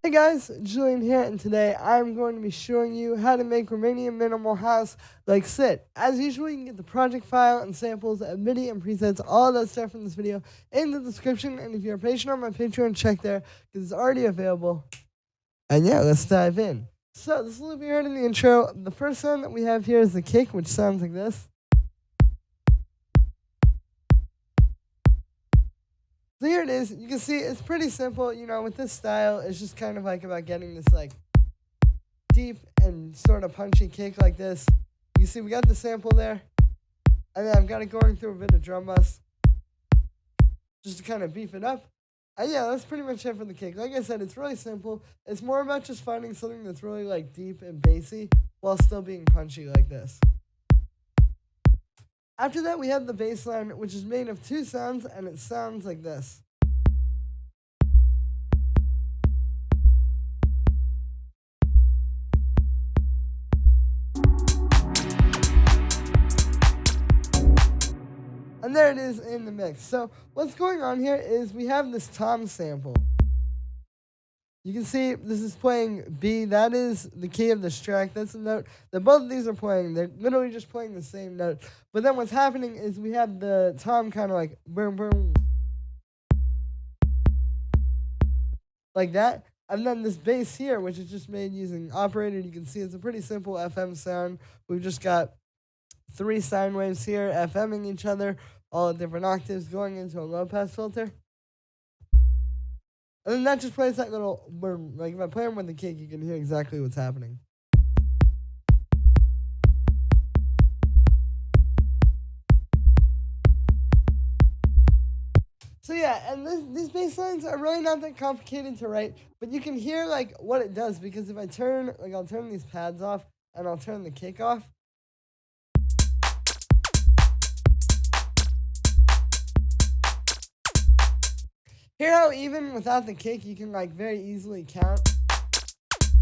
Hey guys, Julian here, and today I'm going to be showing you how to make Romanian minimal house like sit. As usual, you can get the project file and samples, MIDI and presets, all that stuff from this video in the description. And if you're a patron on my Patreon, check there because it's already available. And yeah, let's dive in. So this is what you heard in the intro. The first sound that we have here is the kick, which sounds like this. So here it is. You can see it's pretty simple. With this style, it's just kind of like about getting this like deep and sort of punchy kick like this. You see we got the sample there. And then I've got it going through a bit of drum bus just to kind of beef it up. And yeah, that's pretty much it for the kick. Like I said, it's really simple. It's more about just finding something that's really like deep and bassy while still being punchy like this. After that, we have the bass line, which is made of two sounds, and it sounds like this. And there it is in the mix. So what's going on here is we have this tom sample. You can see this is playing B. That is the key of this track. That's the note that both of these are playing. They're literally just playing the same note. But then what's happening is we have the tom kind of like boom, boom, like that. And then this bass here, which is just made using operator. You can see it's a pretty simple FM sound. We've just got three sine waves here, FMing each other, all at different octaves, going into a low pass filter. And then that just plays that little boom. Like if I play them with the kick, you can hear exactly what's happening. So yeah, and these bass lines are really not that complicated to write, but you can hear like what it does because if I turn, like I'll turn these pads off and I'll turn the kick off. Hear how even without the kick, you can like very easily count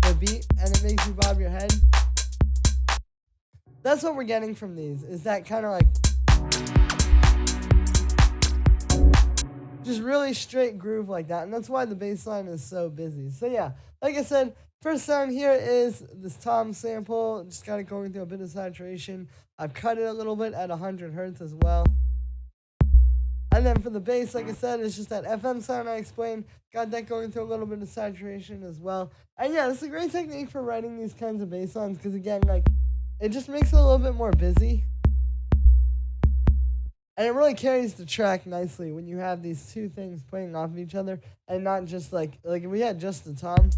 the beat and it makes you bob your head. That's what we're getting from these, is that kind of like just really straight groove like that. And that's why the bass line is so busy. So yeah, like I said, first sound here is this tom sample. Just got it going through a bit of saturation. I've cut it a little bit at 100 hertz as well. And then for the bass, like I said, it's just that FM sound I explained. Got that going through a little bit of saturation as well. And yeah, it's a great technique for writing these kinds of bass lines because again, like, it just makes it a little bit more busy. And it really carries the track nicely when you have these two things playing off of each other and not just like if we had just the tom.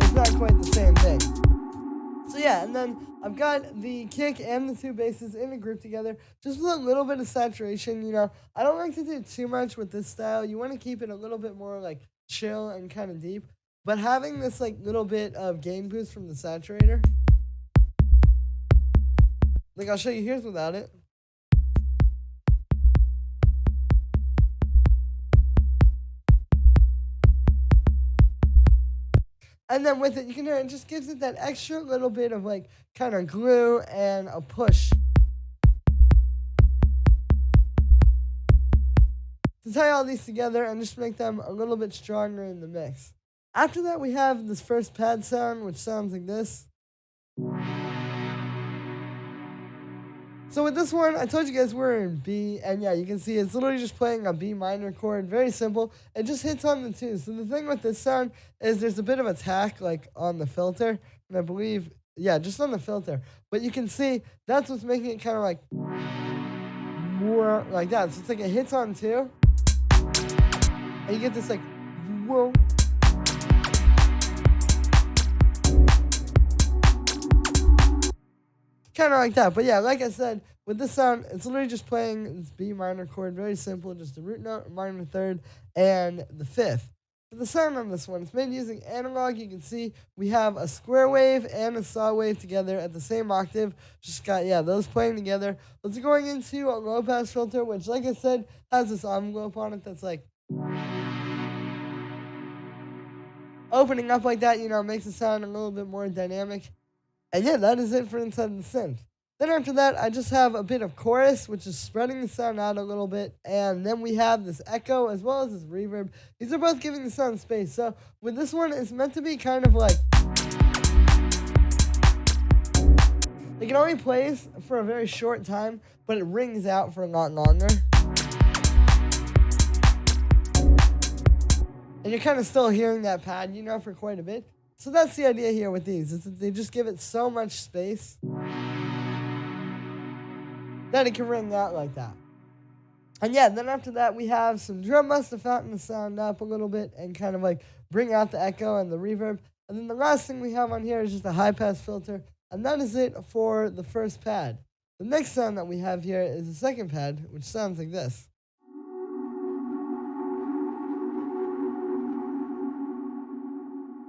It's not quite the same thing. So yeah, and then I've got the kick and the two basses in a group together, just with a little bit of saturation. I don't like to do too much with this style. You want to keep it a little bit more like chill and kind of deep, but having this like little bit of gain boost from the saturator. Like I'll show you, here's without it. And then with it, you can hear it just gives it that extra little bit of like kind of glue and a push. To tie all these together and just make them a little bit stronger in the mix. After that, we have this first pad sound, which sounds like this. So with this one, I told you guys we're in B, and yeah, you can see it's literally just playing a B minor chord. Very simple. It just hits on the two. So the thing with this sound is there's a bit of attack like on the filter, and I believe, yeah, just on the filter. But you can see that's what's making it kind of like more like that. So it's like it hits on two, and you get this like whoa. Kind of like that. But yeah, like I said, with this sound, it's literally just playing this B minor chord. Very simple, just a root note, a minor third, and the fifth. For the sound on this one, it's made using analog. You can see we have a square wave and a saw wave together at the same octave. Just got, yeah, those playing together. Let's going into a low pass filter, which, like I said, has this envelope on it that's like opening up like that, makes it sound a little bit more dynamic. And yeah, that is it for Inside the Synth. Then after that, I just have a bit of chorus, which is spreading the sound out a little bit. And then we have this echo as well as this reverb. These are both giving the sound space. So with this one, it's meant to be kind of like... It can only plays for a very short time, but it rings out for a lot longer. And you're kind of still hearing that pad, you know, for quite a bit. So that's the idea here with these. Is that they just give it so much space that it can ring out like that. And yeah, then after that, we have some drum bus to fatten the sound up a little bit and kind of like bring out the echo and the reverb. And then the last thing we have on here is just a high-pass filter. And that is it for the first pad. The next sound that we have here is the second pad, which sounds like this.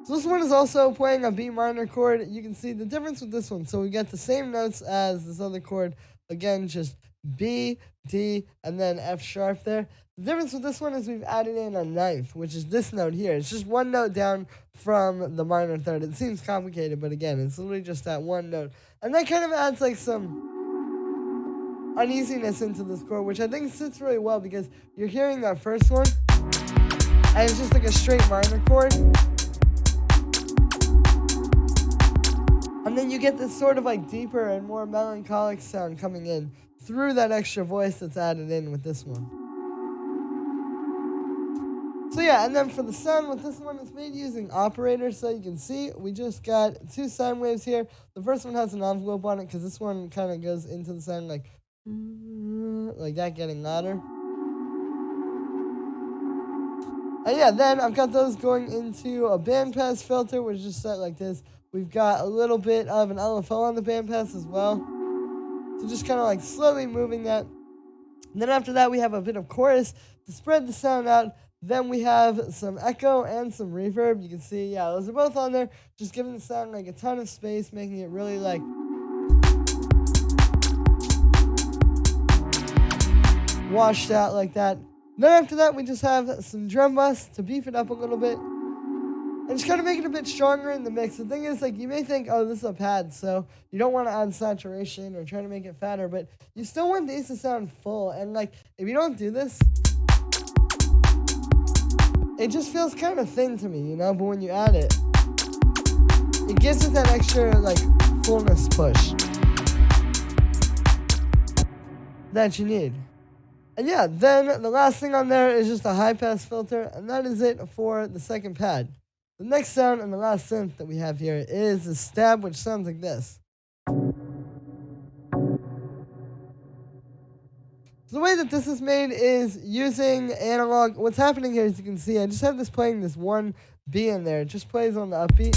So this one is also playing a B minor chord. You can see the difference with this one. So we get the same notes as this other chord. Again, just B, D, and then F sharp there. The difference with this one is we've added in a ninth, which is this note here. It's just one note down from the minor third. It seems complicated, but again, it's literally just that one note. And that kind of adds like some uneasiness into this chord, which I think sits really well because you're hearing that first one, and it's just like a straight minor chord. And then you get this sort of like deeper and more melancholic sound coming in through that extra voice that's added in with this one. So yeah, and then for the sound with this one, it's made using operators. So you can see we just got two sine waves here. The first one has an envelope on it because this one kind of goes into the sound like that, getting louder. And yeah, then I've got those going into a bandpass filter, which is just set like this. We've got a little bit of an LFO on the bandpass as well. So just kind of like slowly moving that. And then after that, we have a bit of chorus to spread the sound out. Then we have some echo and some reverb. You can see, yeah, those are both on there. Just giving the sound like a ton of space, making it really like washed out like that. Then after that, we just have some drum bus to beef it up a little bit. And just kind of make it a bit stronger in the mix. The thing is, like, you may think, oh, this is a pad, so you don't want to add saturation or try to make it fatter, but you still want these to sound full. And, like, if you don't do this, it just feels kind of thin to me, you know? But when you add it, it gives it that extra, like, fullness push that you need. And, yeah, then the last thing on there is just a high-pass filter, and that is it for the second pad. The next sound and the last synth that we have here is a stab, which sounds like this. So the way that this is made is using analog. What's happening here, as you can see, I just have this playing this one B in there. It just plays on the upbeat.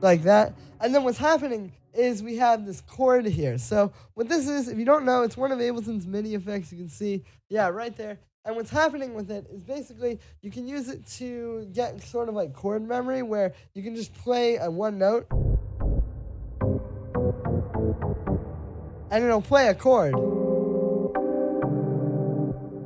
Like that. And then what's happening is we have this chord here. So what this is, if you don't know, it's one of Ableton's MIDI effects. You can see, yeah, right there. And what's happening with it is basically you can use it to get sort of like chord memory where you can just play a one note and it'll play a chord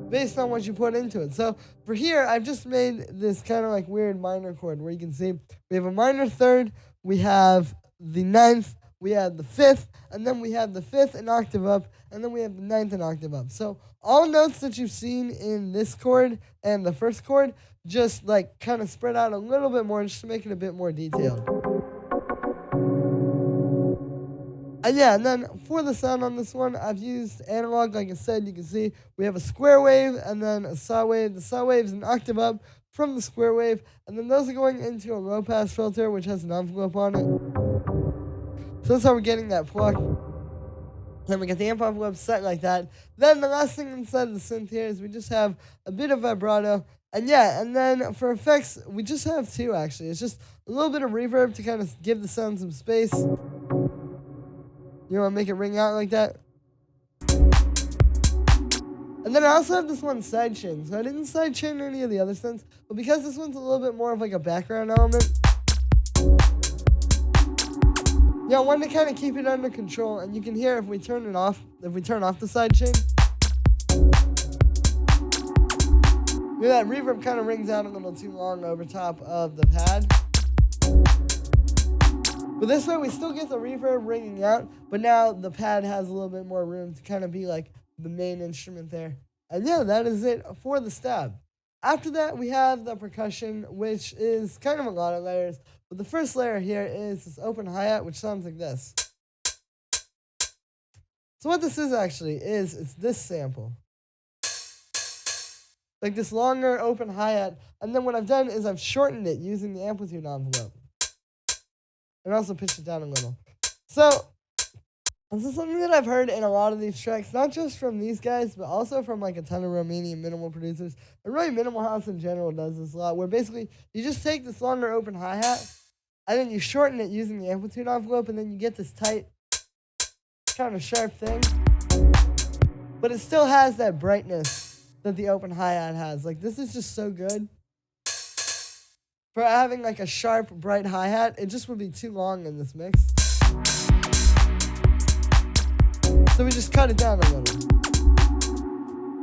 based on what you put into it. So for here, I've just made this kind of like weird minor chord where you can see we have a minor third, we have the ninth, we have the fifth, and then we have the fifth an octave up, and then we have the ninth an octave up. So all notes that you've seen in this chord and the first chord, just like kind of spread out a little bit more just to make it a bit more detailed. And yeah, and then for the sound on this one, I've used analog. Like I said, you can see we have a square wave and then a saw wave. The saw wave is an octave up from the square wave, and then those are going into a low pass filter, which has an envelope on it. So that's how we're getting that pluck. Then we get the amp envelope set like that. Then the last thing inside the synth here is we just have a bit of vibrato. And yeah, and then for effects, we just have two actually. It's just a little bit of reverb to kind of give the sound some space. You want to make it ring out like that. And then I also have this one sidechain. So I didn't sidechain any of the other synths, but because this one's a little bit more of like a background element, yeah, I wanted to kind of keep it under control, and you can hear if we turn it off, if we turn off the sidechain, that reverb kind of rings out a little too long over top of the pad. But this way we still get the reverb ringing out, but now the pad has a little bit more room to kind of be like the main instrument there. And yeah, that is it for the stab. After that, we have the percussion, which is kind of a lot of layers. But the first layer here is this open hi-hat, which sounds like this. So what this is actually is, it's this sample. Like this longer open hi-hat. And then what I've done is I've shortened it using the amplitude envelope. And also pitched it down a little. So, this is something that I've heard in a lot of these tracks, not just from these guys, but also from like a ton of Romanian minimal producers. And really Minimal House in general does this a lot, where basically you just take this longer open hi-hat, and then you shorten it using the amplitude envelope, and then you get this tight, kind of sharp thing. But it still has that brightness that the open hi-hat has. Like, this is just so good. For having like a sharp, bright hi-hat, it just would be too long in this mix. So we just cut it down a little.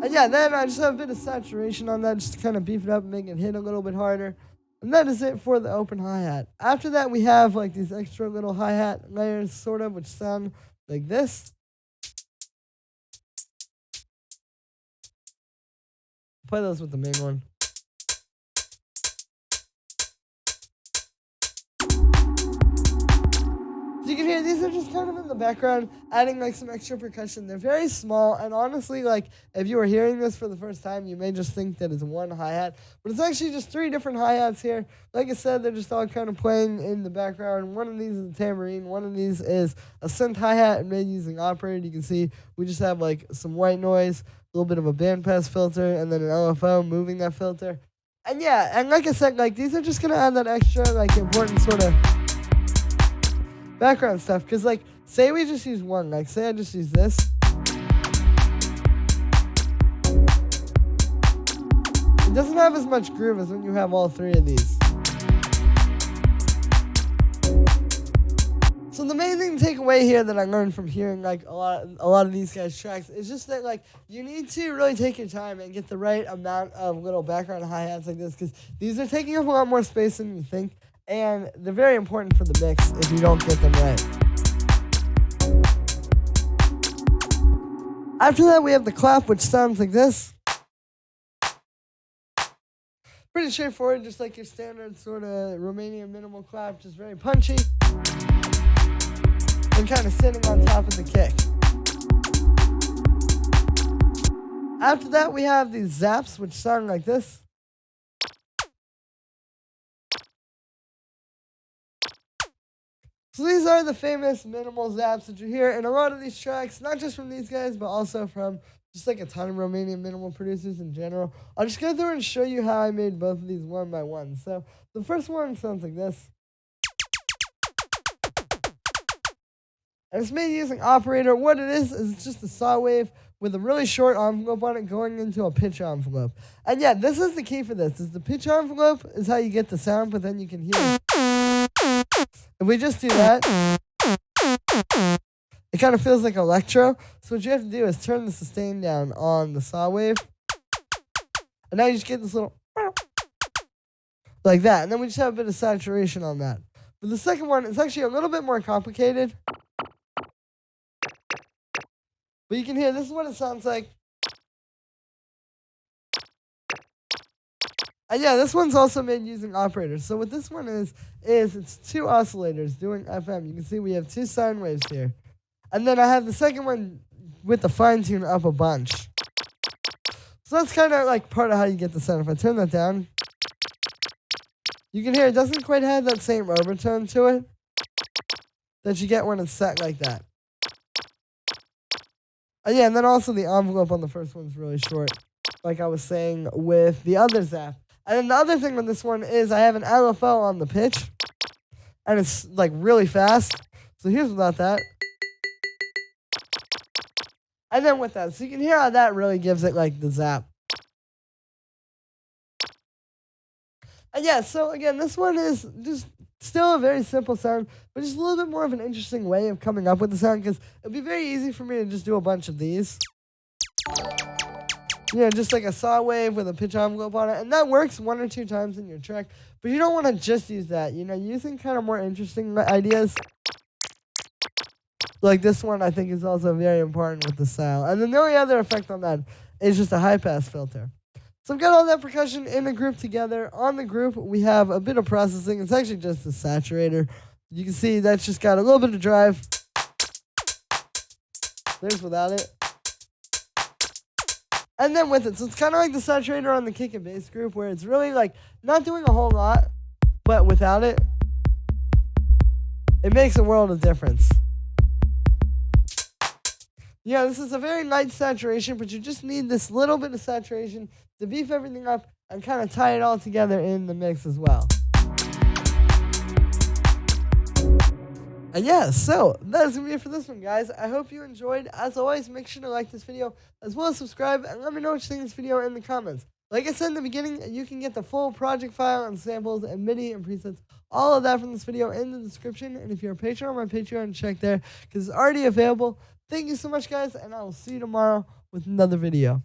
And yeah, then I just have a bit of saturation on that just to kind of beef it up and make it hit a little bit harder. And that is it for the open hi-hat. After that, we have like these extra little hi-hat layers, sort of, which sound like this. Play those with the main one. So you can hear these are just kind of in the background, adding like some extra percussion. They're very small, and honestly, like if you were hearing this for the first time, you may just think that it's one hi-hat, but it's actually just 3 different hi-hats here. Like I said, they're just all kind of playing in the background. One of these is a tambourine, one of these is a synth hi-hat made using operator. You can see we just have like some white noise, a little bit of a bandpass filter, and then an LFO moving that filter. And yeah, and like I said, like these are just gonna add that extra like important sort of background stuff, because like say we just use one, like say I just use this, it doesn't have as much groove as when you have all 3 of these. So the main thing to take away here that I learned from hearing like a lot of these guys' tracks is just that like you need to really take your time and get the right amount of little background hi-hats like this, because these are taking up a lot more space than you think. And they're very important for the mix if you don't get them right. After that, we have the clap, which sounds like this. Pretty straightforward, just like your standard sort of Romanian minimal clap, just very punchy. And kind of sitting on top of the kick. After that, we have these zaps, which sound like this. So these are the famous minimal zaps that you hear in a lot of these tracks, not just from these guys, but also from just like a ton of Romanian minimal producers in general. I'll just go through and show you how I made both of these one by one. So the first one sounds like this. And it's made using operator. What it is it's just a saw wave with a really short envelope on it going into a pitch envelope. And yeah, this is the key for this, is the pitch envelope is how you get the sound, but then you can hear. If we just do that, it kind of feels like electro. So what you have to do is turn the sustain down on the saw wave. And now you just get this little like that. And then we just have a bit of saturation on that. But the second one is actually a little bit more complicated. But you can hear, this is what it sounds like. And yeah, this one's also made using operators. So what this one is it's 2 oscillators doing FM. You can see we have 2 sine waves here. And then I have the second one with the fine tune up a bunch. So that's kind of like part of how you get the sound. If I turn that down, you can hear it doesn't quite have that same overtone to it that you get when it's set like that. And yeah, and then also the envelope on the first one's really short, like I was saying with the other zap. And then the other thing with this one is I have an LFO on the pitch, and it's like really fast. So here's without that. And then with that, so you can hear how that really gives it like the zap. And yeah, so again, this one is just still a very simple sound, but just a little bit more of an interesting way of coming up with the sound, because it'd be very easy for me to just do a bunch of these. just like a saw wave with a pitch envelope on it. And that works 1 or 2 times in your track. But you don't want to just use that. Using kind of more interesting ideas like this one, I think, is also very important with the style. And then the only other effect on that is just a high-pass filter. So I've got all that percussion in the group together. On the group, we have a bit of processing. It's actually just a saturator. You can see that's just got a little bit of drive. There's without it. And then with it. So it's kind of like the saturator on the kick and bass group, where it's really like not doing a whole lot, but without it, it makes a world of difference. Yeah, this is a very light saturation, but you just need this little bit of saturation to beef everything up and kind of tie it all together in the mix as well. And yeah, so that's going to be it for this one, guys. I hope you enjoyed. As always, make sure to like this video as well as subscribe, and let me know what you think of this video in the comments. Like I said in the beginning, you can get the full project file and samples and MIDI and presets, all of that from this video in the description. And if you're a patron on my Patreon, check there because it's already available. Thank you so much, guys, and I will see you tomorrow with another video.